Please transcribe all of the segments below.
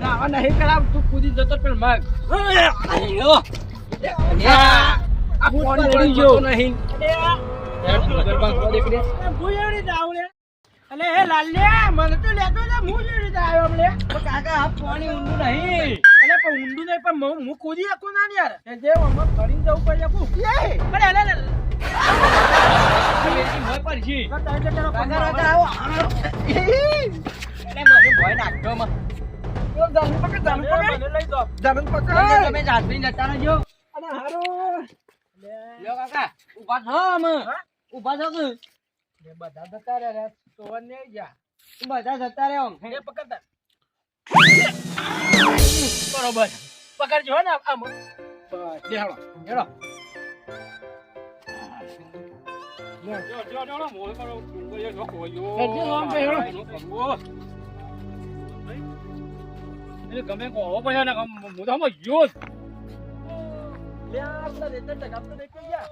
ના નહીં કરાવ તું કૂદી જતો પણ મગ આ પાણી પડી ગયો નહીં અલે હે લાલ્યા મને તો લેતો ને હું જેડી આવ્યો અમને કાકા આ પાણી ઊંડું નહીં અલે પણ ઊંડું નહીં પણ હું કૂદી શકું ના યાર એ જે અમે ફરીને જવું પડે આપું અરે અલે ભય પડશે કાકા આવો મને ભય નાખતો માં જાનું પકડ મને લઈ દો જાનું પકડ તમે જાતરી જતા રહેજો અને હારો લ્યો કાકા ઊભા થો અમે ઊભા થો કે બધા જતા રે સોવન ને જા બધા જતા રહે આમ એ પકડતા બરોબર પકડજો ને આમ બસ દેહાડો હેડો જો મોય કરો ડુંગળીઓ જો કોયો એટલે ગમે કો પછી ને મોઢામાં યોદ લે આપડા રેતર ટકાપ તો દેખ ગયા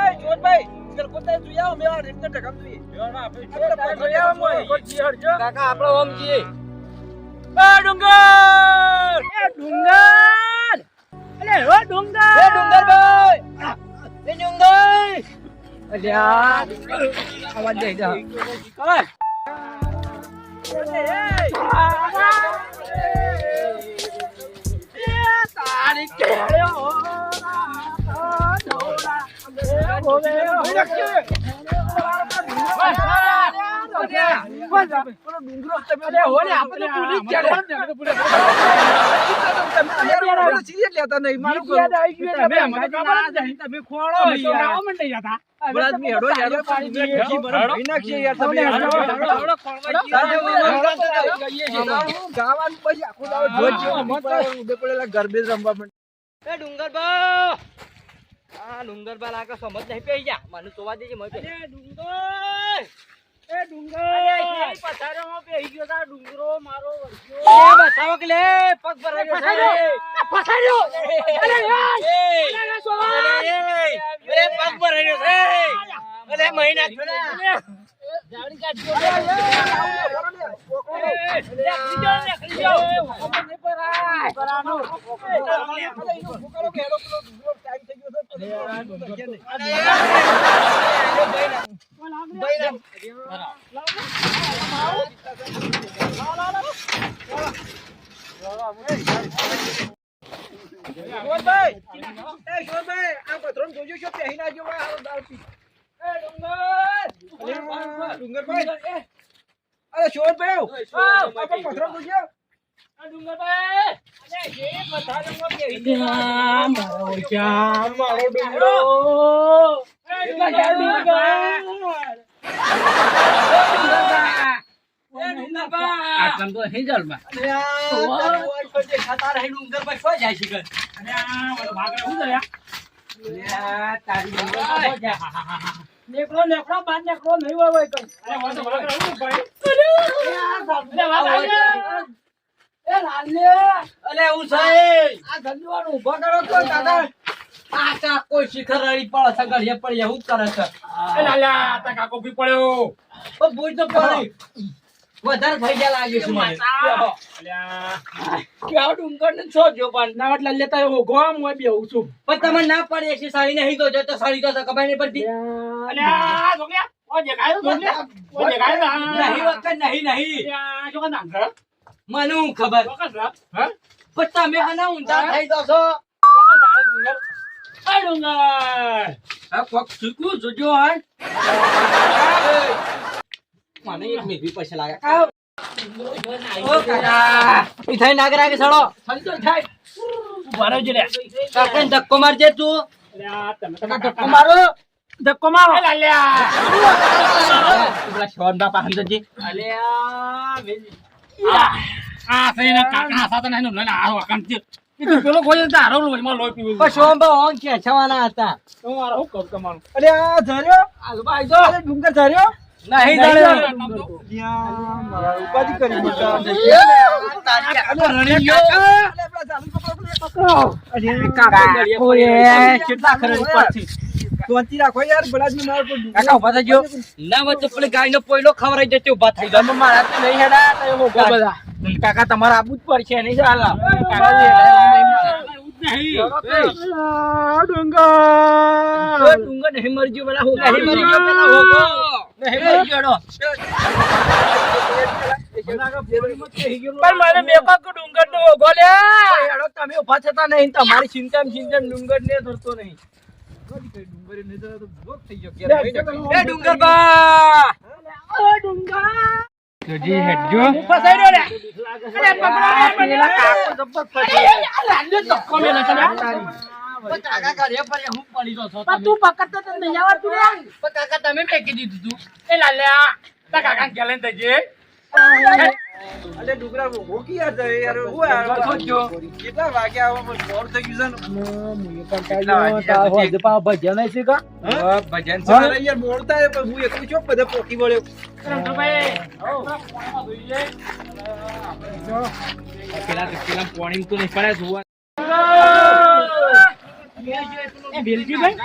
એ જોતભાઈ ઇધર કોતા જોયા મે આ રેતર ટકાપ જોઈએ આપણે જોયા મોય કોઈ હરજો કાકા આપણો ઓમ જી એ ડુંગર અલે ઓ ડુંગર એ ડુંગર ભાઈ એ ડુંગર અલ્યા આવાજ દે જા કર તારી કેળ્યો ગરબે રમવા ડુંગરબા આ ડુંગરબા લાગે સમજ નહીં પઈ જા મને જોવા દેજે મને ડુંગર પથારીમાં બેહી ગયો તા ડુંગરો મારો વર્ગ્યો એ બતાવો કે લે પગ ભરાયો પથાર્યો અરે યાર એ પગ ભરાયો છે અલે મહિના જાવડી કાઢ્યો અરે શોનભાઈ પથરો જોજો ડુંગરભાઈ અરે જે પથારીમાં બેહી ગયા મારો શ્યામ મારો ડુંગરો એ આટલા તો હે જલમાં ખાતા રહે ડુંગરબા શું જાય છે તારી નેકળો બાર નેકળો નહીં હોય કઈ એ લાલે અલે હું છે આ ધંધીવાળો ઊભો કરો તો દાદા આ કોઈ શિખર રડી પડે છે ગળિયા પડે એવું જ કરે છે એ લાલા તા કાકો બી પડ્યો ઓ બોલ તો પડી વધારે થઈ ગયા લાગે છે મને કેવો ડુંગર ને છો જો પણ નાવટ લાલે તા ગોમ હોય બેહું છું પણ તમે ના પાડી એસી સાડી નહીં તો જો તો સાડી તો કબાઈ નહીં પડતી અલ્યા જોગ્યા ઓ દેખાયો જોગ્યા ઓ દેખાયો નહીં વખત નહીં અલ્યા જો ના ઘર મને હું ખબર વખત હા પણ તમે આના ઊંધા થઈ જશો ડુંગર આ ડુંગર આ કોક શીખવું જોજો હાલ મને એક મેવી પૈસા લાગે ઓ કાકા ઈ થઈ નાગરા કે સડો સંતો થાય ઉભા રહેજો લે કાકા ધક્કો મારજે તું અલ્યા તમે ધક્કો મારો ધક્કો મારો અલ્યા પેલા શોન બાપા સમજજી અલ્યા આ થઈને કાકા સાથે નહીં ને આરો કાંતી ઈ પેલો કોઈ તારો લોહીમાં લોહી પીવું પણ શોન બા ઓન કે છવાના હતા તમારો હું કરું તમારું અલ્યા ધર્યો ભાઈ જો અરે ડુંગર ધર્યો નહીં ધર્યો મારા ઉપાધિ કરી મોટા શાંતિ રાખો યાર બળાદને માર પર કાકા ઉભા થજો ના હોય તો પેલી ગાયનો પોયલો ખવરાઈ જશે ઉભા થઈ જાવ મારા તો નહીં હેડા તો એવો બધા કાકા તમારે આબુ જ પડશે નહીં ચાલ કાકા ડુંગર નહીં મરજો પેલા હોગા નહીં મરજો પેલા હોગો નહીં મરજો પણ મારે મેપા કો ડુંગર નો હોગો લે હેડો તમે ઉભા થતા નહીં તમારી ચિંતા ડુંગર ને ધરતો નહીં ડુંગર ને તો બ્લોક થઈ ગયો એ ડુંગર બા ઓ ડુંગર જોજી હેડજો ફસાઈ રહ્યો લે અરે પકડો પેલા કાકો જબ્બર ફસાઈ લાંડો ધક્કો મેલે છે કાકા ઘરે પર હું પડી ગયો છો તું પકડતો તો નહીં આવતું રે પણ કાકા તમે ફેંકી દીધું તું એ લાલ્યા તા કાકા ગેલેન દેજે અલે ડુંગરા હોકી યાર જાય યાર હું યાર કેટલા વાગ્યા આવો મને મોર થઈ ગયું છે ને મુએ કંટાળ્યો તા હોદ પા ભજન છે કા ભજન છે અરે યાર મોડતા હે પણ હું એકલો ચોક બધે પોકી વળ્યો રમતુભાઈ પેલા પાણી તો નહીં પડે જોવા એ બેલજીભાઈ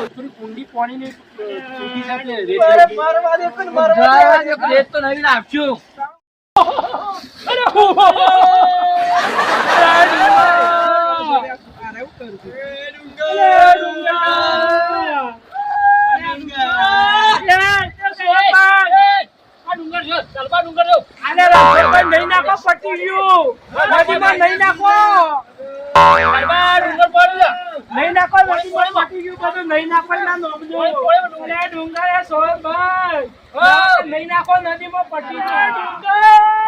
થોડી કુંડી પાણી ની છૂટી સાથે અરે મારવા દે પણ મારવા દે રેત તો નહીં નાખશું અરે નહીં નાખો પટી ગયું નહીં નાખો નહીં નાખો પટી ગયું બધું નહીં નાખો ડુંગર એ સોહનભાઈ નહીં નાખો નદીમાં પટી ગયું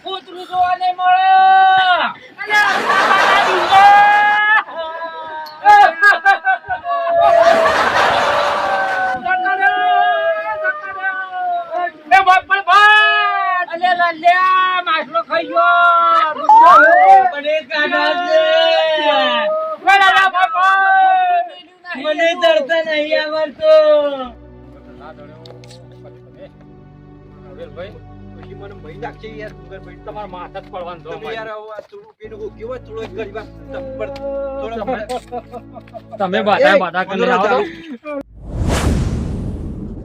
ફૂતરું જોવા નહીં મળે માછલો ખાઈ ગયો મને તરતા નહીં આવડતો મને મહી નાખશે યાર ડુંગર ભાઈ તમારા માથા જ પડવાનું તમે યાર આ થોડું પીનું કેવો થોડો એક ગરીબા તમે બાધા કરી આવો